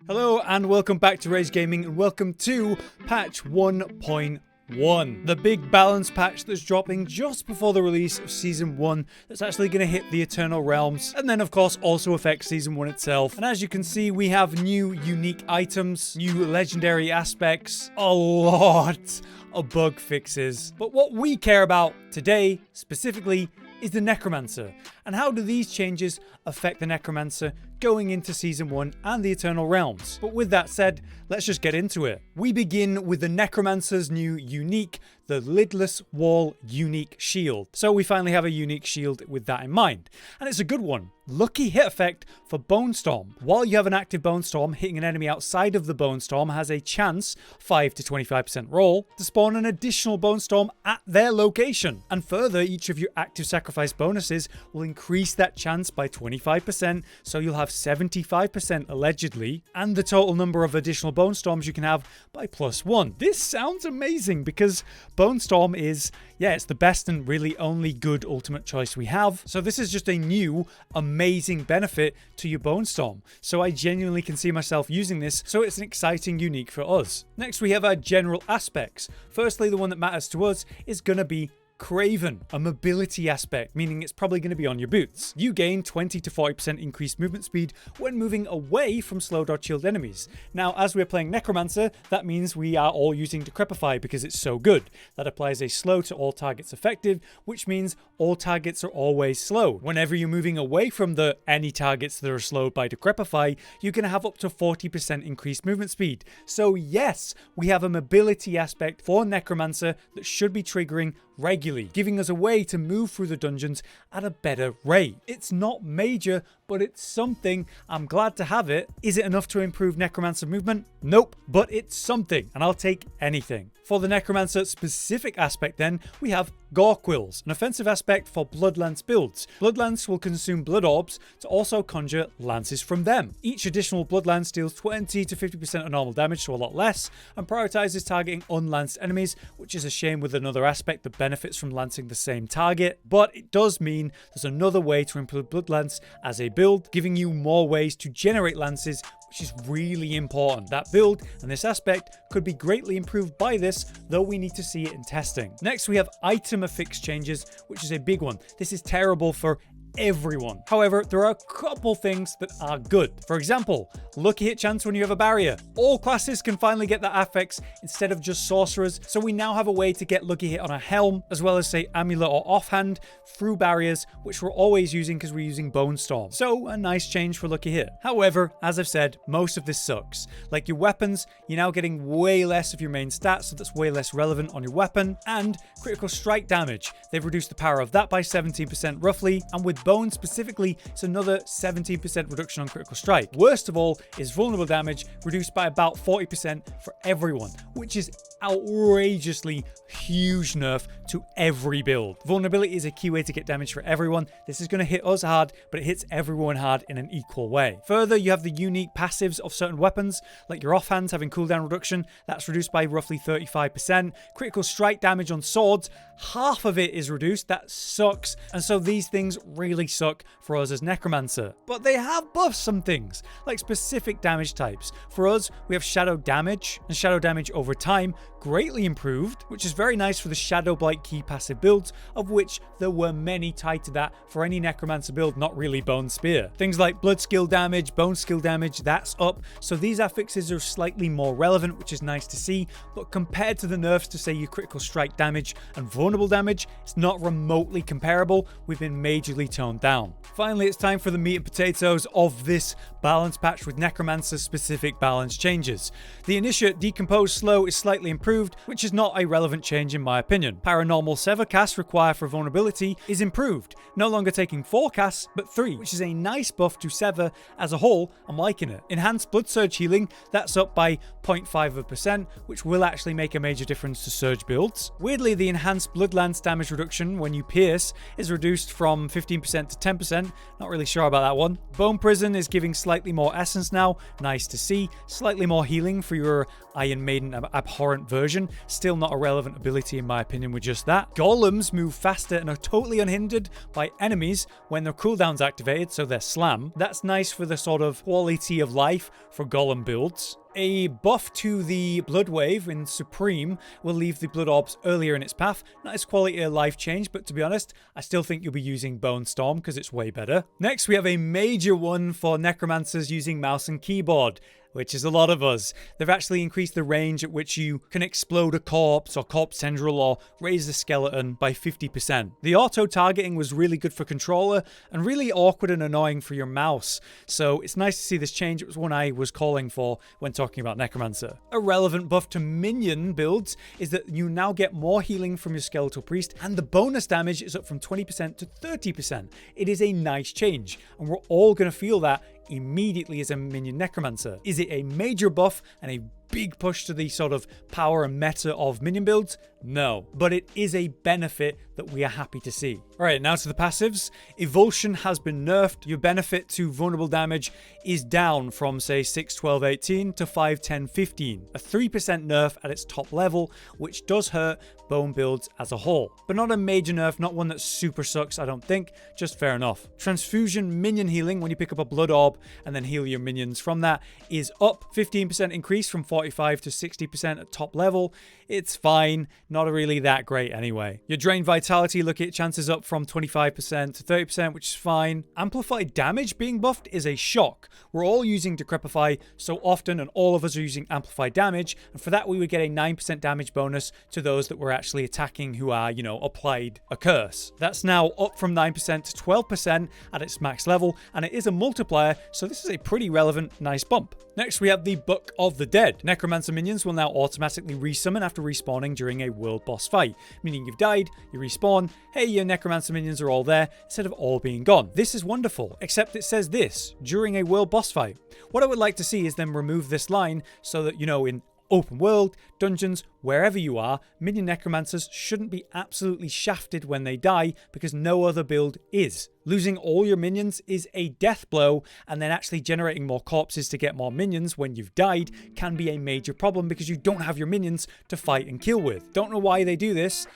Hello and welcome back to Rage Gaming and welcome to patch 1.1, the big balance patch that's dropping just before the release of Season 1 that's actually going to hit the Eternal Realms and then of course also affect Season 1 itself. And as you can see, we have new unique items, new legendary aspects, a lot of bug fixes. But what we care about today specifically is the Necromancer, and how do these changes affect the Necromancer going into Season 1 and the Eternal Realms. But with that said, let's just get into it. We begin with the Necromancer's new unique, the Lidless Wall unique shield. So we finally have a unique shield with that in mind, and it's a good one. Lucky hit effect for Bone Storm. While you have an active Bone Storm, hitting an enemy outside of the Bone Storm has a chance, 5 to 25% roll, to spawn an additional Bone Storm at their location. And further, each of your active sacrifice bonuses will increase that chance by 25%, so you'll have 75% allegedly, and the total number of additional Bone Storms you can have by +1. This sounds amazing because Bone Storm is, it's the best and really only good ultimate choice we have. So this is just a new, amazing benefit to your Bone Storm. So I genuinely can see myself using this, so it's an exciting unique for us. Next we have our general aspects. Firstly, the one that matters to us is going to be Craven, a mobility aspect, meaning it's probably going to be on your boots. You gain 20 to 40% increased movement speed when moving away from slow dodge shield enemies. Now, as we're playing Necromancer, that means we are all using Decrepify because it's so good. That applies a slow to all targets effective, which means all targets are always slowed. Whenever you're moving away from any targets that are slowed by Decrepify, you're going to have up to 40% increased movement speed. So yes, we have a mobility aspect for Necromancer that should be triggering regularly, giving us a way to move through the dungeons at a better rate. It's not major, but it's something. I'm glad to have it. Is it enough to improve Necromancer movement? Nope, but it's something, and I'll take anything. For the Necromancer specific aspect then, we have Gore Quills, an offensive aspect for Bloodlance builds. Bloodlance will consume blood orbs to also conjure lances from them. Each additional Bloodlance deals 20 to 50% of normal damage, so a lot less, and prioritizes targeting unlanced enemies, which is a shame with another aspect that benefits from lancing the same target. But it does mean there's another way to improve Bloodlance as a build, giving you more ways to generate lances, which is really important. That build and this aspect could be greatly improved by this, though we need to see it in testing. Next, we have item affix changes, which is a big one. This is terrible for everyone. However, there are a couple things that are good. For example, lucky hit chance when you have a barrier. All classes can finally get that affix instead of just sorcerers, so we now have a way to get lucky hit on a helm, as well as say amulet or offhand through barriers, which we're always using because we're using Bone Storm. So a nice change for lucky hit. However, as I've said, most of this sucks. Like your weapons, you're now getting way less of your main stats, so that's way less relevant on your weapon, and critical strike damage. They've reduced the power of that by 17% roughly, and with Bone specifically, it's another 17% reduction on critical strike. Worst of all is vulnerable damage reduced by about 40% for everyone, which is outrageously huge nerf to every build. Vulnerability is a key way to get damage for everyone. This is going to hit us hard, but it hits everyone hard in an equal way. Further, you have the unique passives of certain weapons, like your offhands having cooldown reduction. That's reduced by roughly 35%. Critical strike damage on swords, half of it is reduced. That sucks. And so these things really suck for us as Necromancer. But they have buffed some things, like specific damage types. For us, we have shadow damage, and shadow damage over time greatly improved, which is very nice for the Shadow Blight key passive builds, of which there were many tied to that for any Necromancer build, not really Bone Spear. Things like blood skill damage, bone skill damage, that's up, so these affixes are slightly more relevant, which is nice to see, but compared to the nerfs to say your critical strike damage and vulnerable damage, it's not remotely comparable. We've been majorly toned down. Finally, it's time for the meat and potatoes of this balance patch with Necromancer specific balance changes. The Initiate Decompose Slow is slightly improved, which is not a relevant change in my opinion. Paranormal Sever casts required for vulnerability is improved, no longer taking 4 casts but 3, which is a nice buff to Sever as a whole. I'm liking it. Enhanced Blood Surge Healing, that's up by 0.5%, which will actually make a major difference to Surge builds. Weirdly, the enhanced Blood Lance damage reduction when you pierce is reduced from 15% 20% to 10%. Not really sure about that one. Bone Prison is giving slightly more essence now. Nice to see. Slightly more healing for your Iron Maiden Abhorrent version. Still not a relevant ability in my opinion with just that. Golems move faster and are totally unhindered by enemies when their cooldown's activated, so they're slam. That's nice for the sort of quality of life for golem builds. A buff to the Blood Wave in Supreme will leave the Blood Orbs earlier in its path. Nice quality of life change, but to be honest, I still think you'll be using Bone Storm because it's way better. Next, we have a major one for Necromancers using mouse and keyboard, which is a lot of us. They've actually increased the range at which you can explode a corpse or corpse tendril or raise the skeleton by 50%. The auto-targeting was really good for controller and really awkward and annoying for your mouse. So it's nice to see this change. It was one I was calling for when talking about Necromancer. A relevant buff to minion builds is that you now get more healing from your Skeletal Priest and the bonus damage is up from 20% to 30%. It is a nice change and we're all going to feel that immediately as a minion necromancer. Is it a major buff and a big push to the sort of power and meta of minion builds? No, but it is a benefit that we are happy to see. All right, now to the passives. Evulsion has been nerfed. Your benefit to vulnerable damage is down from say 6, 12, 18 to 5, 10, 15. A 3% nerf at its top level, which does hurt bone builds as a whole. But not a major nerf, not one that super sucks, I don't think. Just fair enough. Transfusion minion healing, when you pick up a blood orb and then heal your minions from that, is up 15% increase from 45 to 60% at top level. It's fine, not really that great anyway. Your drain vitality, look at chances up from 25% to 30%, which is fine. Amplified damage being buffed is a shock. We're all using Decrepify so often and all of us are using amplified damage, and for that we would get a 9% damage bonus to those that we're actually attacking who are, applied a curse. That's now up from 9% to 12% at its max level, and it is a multiplier, so this is a pretty relevant, nice bump. Next, we have the Book of the Dead. Necromancer minions will now automatically resummon after respawning during a world boss fight, meaning you've died, you respawn, hey, your Necromancer minions are all there, instead of all being gone. This is wonderful, except it says this, during a world boss fight. What I would like to see is them remove this line so that, in open world, dungeons, wherever you are, minion necromancers shouldn't be absolutely shafted when they die because no other build is. Losing all your minions is a death blow, and then actually generating more corpses to get more minions when you've died can be a major problem because you don't have your minions to fight and kill with. Don't know why they do this.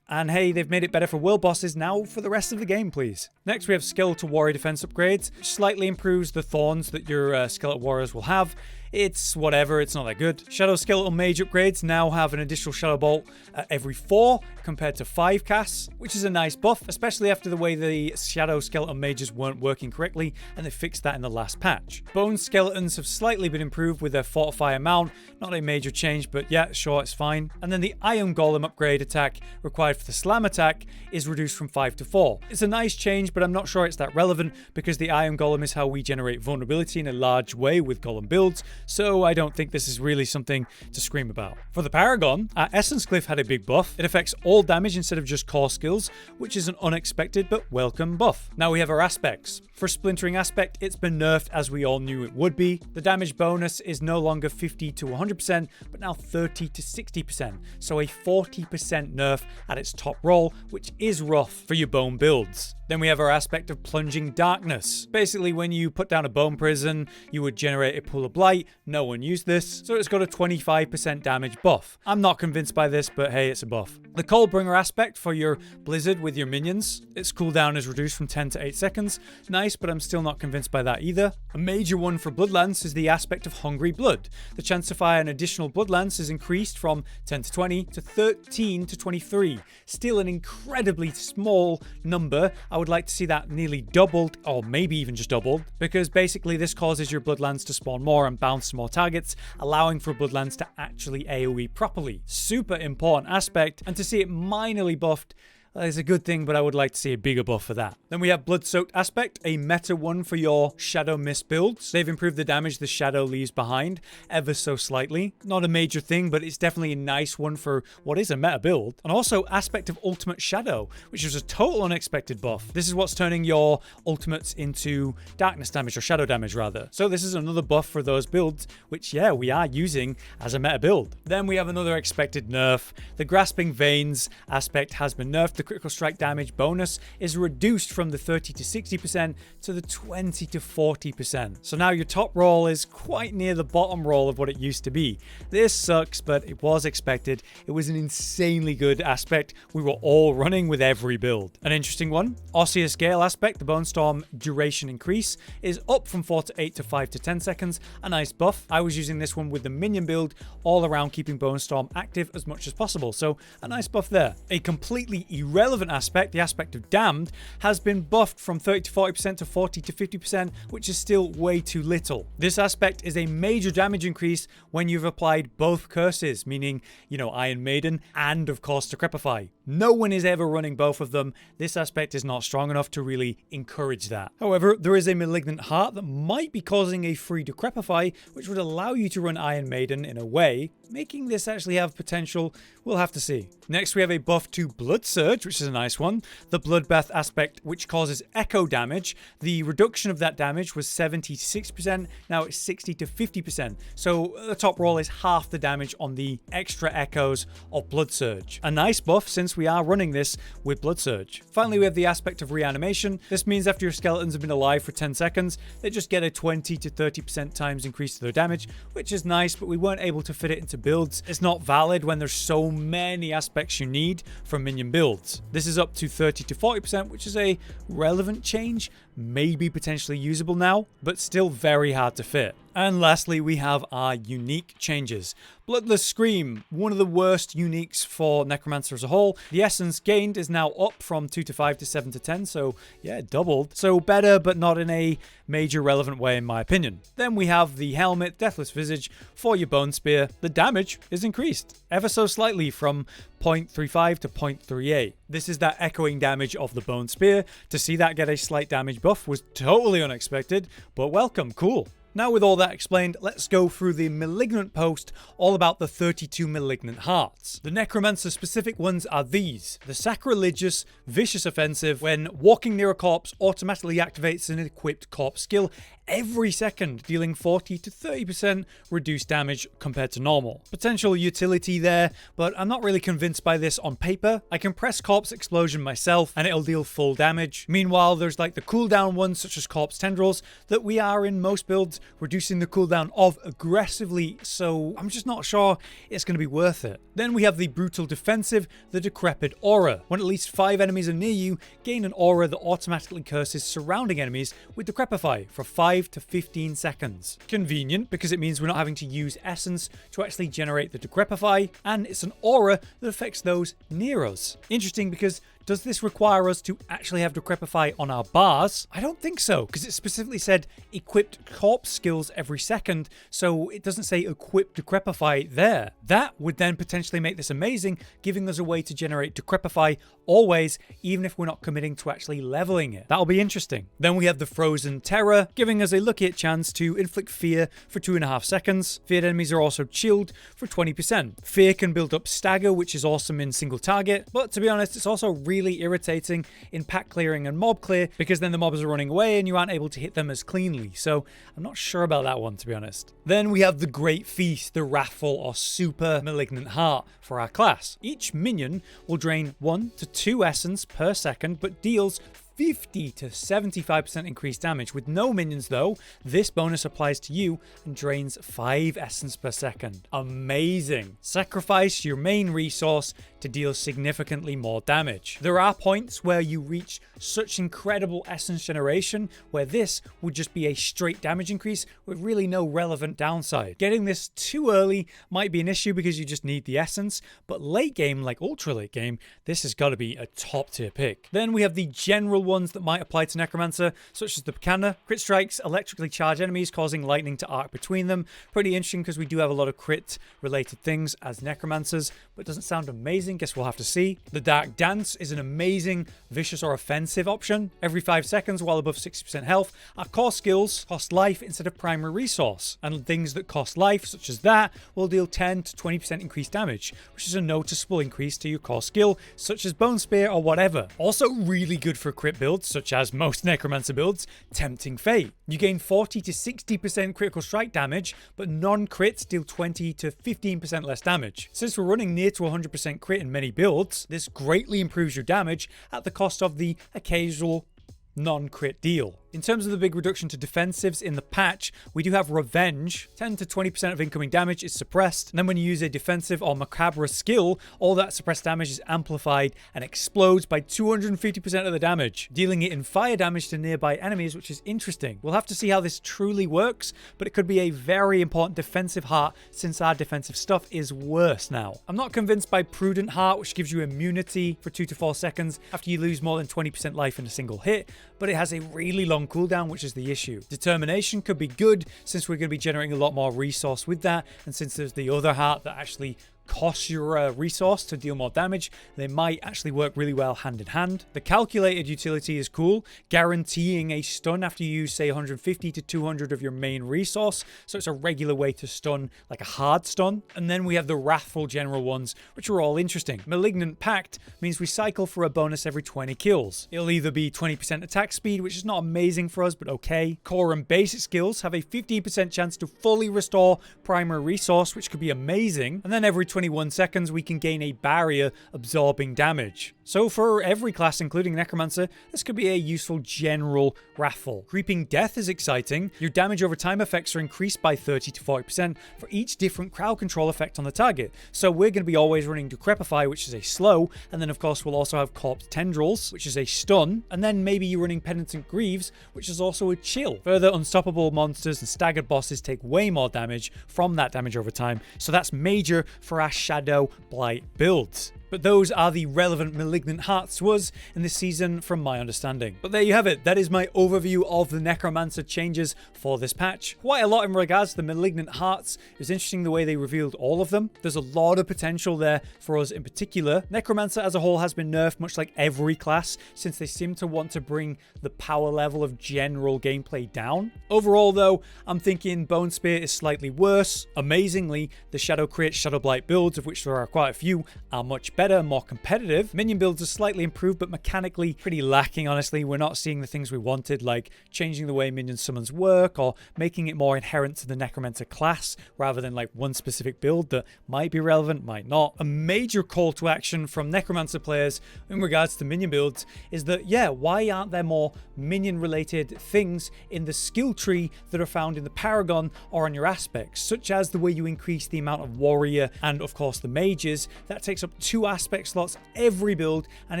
And hey, they've made it better for world bosses. Now for the rest of the game, please. Next, we have Skeletal Warrior defense upgrades. Slightly improves the thorns that your Skeletal Warriors will have. It's whatever, it's not that good. Shadow Skeletal Mage upgrades now have an additional Shadow Bolt every 4 compared to 5 casts, which is a nice buff, especially after the way the Shadow Skeletal Mages weren't working correctly, and they fixed that in the last patch. Bone Skeletons have slightly been improved with their Fortify amount. Not a major change, but yeah, sure, it's fine. And then the Iron Golem upgrade attack required for the Slam attack is reduced from 5 to 4. It's a nice change, but I'm not sure it's that relevant because the Iron Golem is how we generate vulnerability in a large way with Golem builds, so I don't think this is really something to scream about. For the Paragon, our Essence Glyph had a big buff. It affects all damage instead of just core skills, which is an unexpected but welcome buff. Now we have our aspects. For Splintering Aspect, it's been nerfed as we all knew it would be. The damage bonus is no longer 50 to 100%, but now 30 to 60%, so a 40% nerf at its top roll, which is rough for your bone builds. Then we have our aspect of Plunging Darkness. Basically, when you put down a bone prison, you would generate a pool of blight. No one used this, so it's got a 25% damage buff. I'm not convinced by this, but hey, it's a buff. The Coldbringer aspect for your Blizzard with your minions. Its cooldown is reduced from 10 to 8 seconds. Nice, but I'm still not convinced by that either. A major one for Bloodlance is the aspect of Hungry Blood. The chance to fire an additional Bloodlance is increased from 10 to 20 to 13 to 23. Still an incredibly small number. I would like to see that nearly doubled, or maybe even just doubled, because basically this causes your Bloodlance to spawn more and bounce to more targets, allowing for Bloodlance to actually AoE properly. Super important aspect, and to see it minorly buffed is a good thing, but I would like to see a bigger buff for that. Then we have Blood-Soaked Aspect, a meta one for your Shadow Mist builds. They've improved the damage the Shadow leaves behind ever so slightly. Not a major thing, but it's definitely a nice one for what is a meta build. And also Aspect of Ultimate Shadow, which is a total unexpected buff. This is what's turning your ultimates into darkness damage, or shadow damage rather. So this is another buff for those builds, which yeah, we are using as a meta build. Then we have another expected nerf. The Grasping Veins aspect has been nerfed. The the critical strike damage bonus is reduced from the 30 to 60% to the 20 to 40%. So now your top roll is quite near the bottom roll of what it used to be. This sucks, but it was expected. It was an insanely good aspect we were all running with every build. An interesting one, Osseous Gale aspect, the Bone Storm duration increase is up from 4 to 8 to 5 to 10 seconds. A nice buff. I was using this one with the minion build, all around keeping Bone Storm active as much as possible, so a nice buff there. A completely irrelevant aspect, the aspect of Damned, has been buffed from 30 to 40% to 40 to 50%, which is still way too little. This aspect is a major damage increase when you've applied both curses, meaning, Iron Maiden and of course Decrepify. No one is ever running both of them. This aspect is not strong enough to really encourage that. However, there is a Malignant Heart that might be causing a free Decrepify, which would allow you to run Iron Maiden in a way, making this actually have potential. We'll have to see. Next, we have a buff to Blood Surge, which is a nice one. The Bloodbath aspect, which causes echo damage. The reduction of that damage was 70 to 60%. Now it's 60 to 50%. So the top roll is half the damage on the extra echoes of Blood Surge. A nice buff since we are running this with Blood Surge. Finally, we have the aspect of Reanimation. This means after your skeletons have been alive for 10 seconds, they just get a 20 to 30% times increase to their damage, which is nice, but we weren't able to fit it into builds. It's not valid when there's so many aspects you need from minion builds. This is up to 30 to 40%, which is a relevant change, maybe potentially usable now, but still very hard to fit. And lastly, we have our unique changes. Bloodless Scream, one of the worst uniques for Necromancer as a whole. The essence gained is now up from 2 to 5 to 7 to 10, so yeah, doubled. So better, but not in a major relevant way in my opinion. Then we have the Helmet, Deathless Visage for your Bone Spear. The damage is increased ever so slightly from 0.35 to 0.38. This is that echoing damage of the Bone Spear. To see that get a slight damage buff was totally unexpected, but welcome, cool. Now with all that explained, let's go through the Malignant post all about the 32 Malignant Hearts. The Necromancer specific ones are these. The Sacrilegious Vicious Offensive, when walking near a corpse automatically activates an equipped corpse skill every second, dealing 40 to 30% reduced damage compared to normal. Potential utility there, but I'm not really convinced by this on paper. I can press Corpse Explosion myself and it'll deal full damage. Meanwhile, there's like the cooldown ones such as Corpse Tendrils that we are in most builds reducing the cooldown of aggressively, so I'm just not sure it's going to be worth it. Then we have the Brutal Defensive, the Decrepit Aura. When at least 5 enemies are near you, gain an aura that automatically curses surrounding enemies with Decrepify for 5 to 15 seconds. Convenient because it means we're not having to use essence to actually generate the Decrepify, and it's an aura that affects those near us. Interesting because does this require us to actually have Decrepify on our bars? I don't think so, because it specifically said equipped corpse skills every second, so it doesn't say equip Decrepify there. That would then potentially make this amazing, giving us a way to generate Decrepify always, even if we're not committing to actually leveling it. That'll be interesting. Then we have the Frozen Terror, giving us a lucky chance to inflict fear for 2.5 seconds. Feared enemies are also chilled for 20%. Fear can build up stagger, which is awesome in single target, but to be honest, it's also really irritating in pack clearing and mob clear, because then the mobs are running away and you aren't able to hit them as cleanly, so I'm not sure about that one, to be honest. Then we have the Great Feast, the Wrathful or Super Malignant Heart for our class. Each minion will drain 1 to 2 essence per second, but deals 50 to 75% increased damage. With no minions though, this bonus applies to you and drains 5 essence per second. Amazing. Sacrifice your main resource to deal significantly more damage. There are points where you reach such incredible essence generation where this would just be a straight damage increase with really no relevant downside. Getting this too early might be an issue because you just need the essence, but late game, like ultra late game, this has got to be a top tier pick. Then we have the general ones that might apply to Necromancer, such as the Picana. Crit strikes electrically charge enemies, causing lightning to arc between them. Pretty interesting because we do have a lot of crit related things as Necromancers, but doesn't sound amazing. Guess we'll have to see. The Dark Dance is an amazing vicious or offensive option. Every 5 seconds while above 60% health, our core skills cost life instead of primary resource, and things that cost life such as that will deal 10 to 20% increased damage, which is a noticeable increase to your core skill such as Bone Spear or whatever. Also really good for crit builds such as most Necromancer builds, Tempting Fate. You gain 40 to 60% critical strike damage, but non-crits deal 20 to 15% less damage. Since we're running near to 100% crit in many builds, this greatly improves your damage at the cost of the occasional non-crit deal. In terms of the big reduction to defensives in the patch, we do have Revenge. 10 to 20% of incoming damage is suppressed, and then when you use a defensive or Macabre skill, all that suppressed damage is amplified and explodes by 250% of the damage, dealing it in fire damage to nearby enemies, which is interesting. We'll have to see how this truly works, but it could be a very important defensive heart since our defensive stuff is worse now. I'm not convinced by Prudent Heart, which gives you immunity for 2 to 4 seconds after you lose more than 20% life in a single hit, but it has a really long cooldown, which is the issue. Determination could be good since we're going to be generating a lot more resource with that, and since there's the other heart that actually costs your resource to deal more damage, they might actually work really well hand in hand. The calculated utility is cool, guaranteeing a stun after you use say 150 to 200 of your main resource, so it's a regular way to stun, like a hard stun. And then we have the Wrathful general ones, which are all interesting. Malignant Pact means we cycle for a bonus every 20 kills. It'll either be 20% attack speed, which is not amazing for us, but okay. Core and basic skills have a 15% chance to fully restore primary resource, which could be amazing. And then every 21 seconds we can gain a barrier absorbing damage. So for every class, including Necromancer, this could be a useful general Wrathful. Creeping Death is exciting. Your damage over time effects are increased by 30 to 40% for each different crowd control effect on the target. So we're going to be always running Decrepify, which is a slow, and then of course we'll also have Corpse Tendrils, which is a stun, and then maybe you're running Penitent Greaves, which is also a chill. Further, unstoppable monsters and staggered bosses take way more damage from that damage over time, so that's major for our Shadow Blight builds. But those are the relevant Malignant Hearts to us in this season from my understanding. But there you have it. That is my overview of the Necromancer changes for this patch. Quite a lot in regards to the Malignant Hearts. It was interesting the way they revealed all of them. There's a lot of potential there for us in particular. Necromancer as a whole has been nerfed much like every class since they seem to want to bring the power level of general gameplay down. Overall though, I'm thinking Bone Spear is slightly worse. Amazingly, the Shadow Crit, Shadow Blight builds, of which there are quite a few, are much better, more competitive. Minion builds are slightly improved, but mechanically pretty lacking, honestly. We're not seeing the things we wanted, like changing the way minion summons work, or making it more inherent to the Necromancer class, rather than like one specific build that might be relevant, might not. A major call to action from Necromancer players in regards to minion builds is that, yeah, why aren't there more minion-related things in the skill tree that are found in the Paragon or on your aspects, such as the way you increase the amount of warrior and, of course, the mages. That takes up 2 aspect slots every build and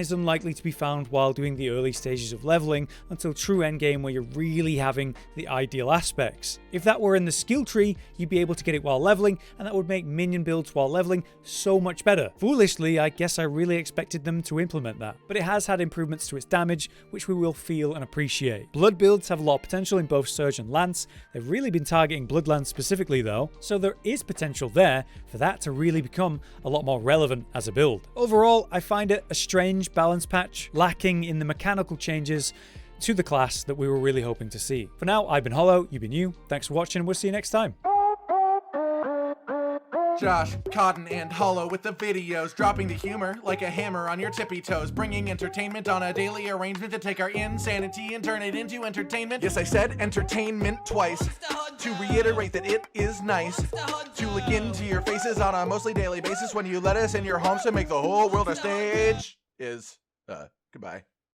is unlikely to be found while doing the early stages of leveling until true endgame where you're really having the ideal aspects. If that were in the skill tree, you'd be able to get it while leveling, and that would make minion builds while leveling so much better. Foolishly, I guess I really expected them to implement that, but it has had improvements to its damage, which we will feel and appreciate. Blood builds have a lot of potential in both Surge and Lance. They've really been targeting Bloodlands specifically though, so there is potential there for that to really become a lot more relevant as a build. Overall, I find it a strange balance patch, lacking in the mechanical changes to the class that we were really hoping to see. For now, I've been Hollow, you've been you. Thanks for watching, and we'll see you next time. Josh, Cotton, and Hollow with the videos, dropping the humor like a hammer on your tippy toes, bringing entertainment on a daily arrangement to take our insanity and turn it into entertainment. Yes, I said entertainment twice, to reiterate that it is nice to look into your faces on a mostly daily basis when you let us in your homes to make the whole world a stage. Goodbye.